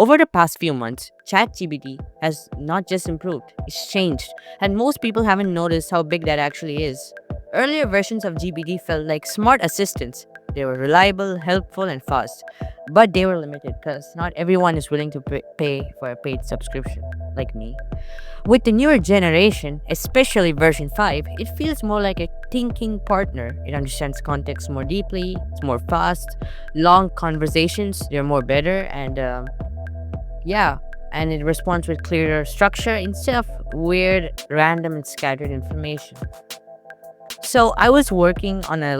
Over the past few months, ChatGPT has not just improved, it's changed, and most people haven't noticed how big that actually is. Earlier versions of GPT felt like smart assistants. They were reliable, helpful, and fast, but they were limited because not everyone is willing to pay for a paid subscription, like me. With the newer generation, especially version 5, it feels more like a thinking partner. It understands context more deeply, it's more fast, long conversations, they're more better, yeah, and it responds with clearer structure instead of weird, random, and scattered information. So I was working on a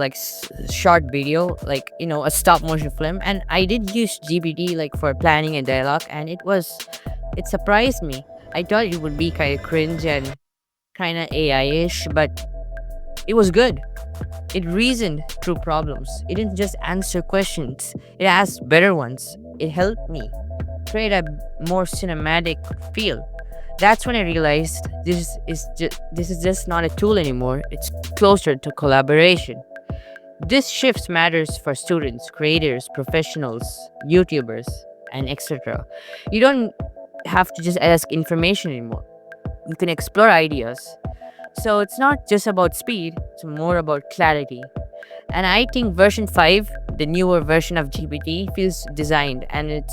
short video, a stop motion film, and I did use GPT for planning and dialogue, and it surprised me. I thought it would be kind of cringe and kind of AI-ish, but it was good. It reasoned through problems. It didn't just answer questions. It asked better ones. It helped me create a more cinematic feel. That's when I realized this is just not a tool anymore. It's closer to collaboration. This shift matters for students, creators, professionals, YouTubers, and etc. You don't have to just ask information anymore. You can explore ideas. So it's not just about speed, it's more about clarity. And I think version 5, the newer version of GPT, feels designed and it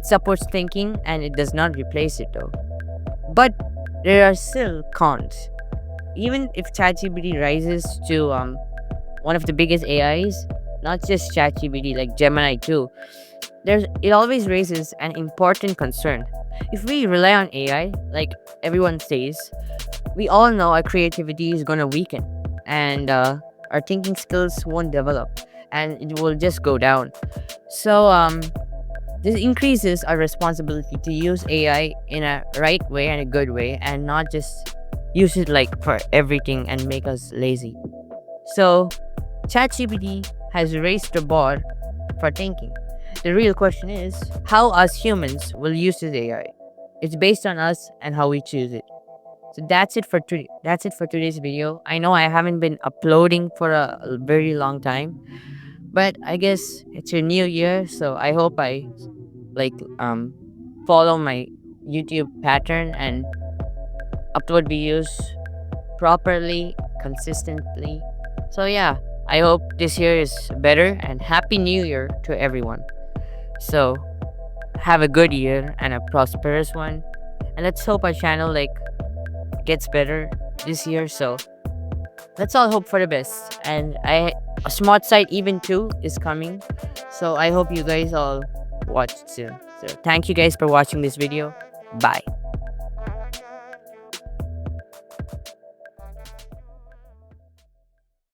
supports thinking and it does not replace it though. But there are still cons. Even if ChatGPT rises to one of the biggest AIs, not just ChatGPT like Gemini too, it always raises an important concern. If we rely on AI, like everyone says, we all know our creativity is gonna weaken and our thinking skills won't develop and it will just go down. So this increases our responsibility to use AI in a right way and a good way and not just use it for everything and make us lazy. So ChatGPT has raised the bar for thinking. The real question is how us humans will use this AI. It's based on us and how we choose it. So that's it for today. That's it for today's video. I know I haven't been uploading for a very long time, but I guess it's a new year, so I hope I like follow my YouTube pattern and upload videos properly, consistently. So yeah, I hope this year is better and happy new year to everyone. So have a good year and a prosperous one. And let's hope our channel gets better this year. So let's all hope for the best. And a smart site even too is coming. So I hope you guys all watch soon. So thank you guys for watching this video. Bye.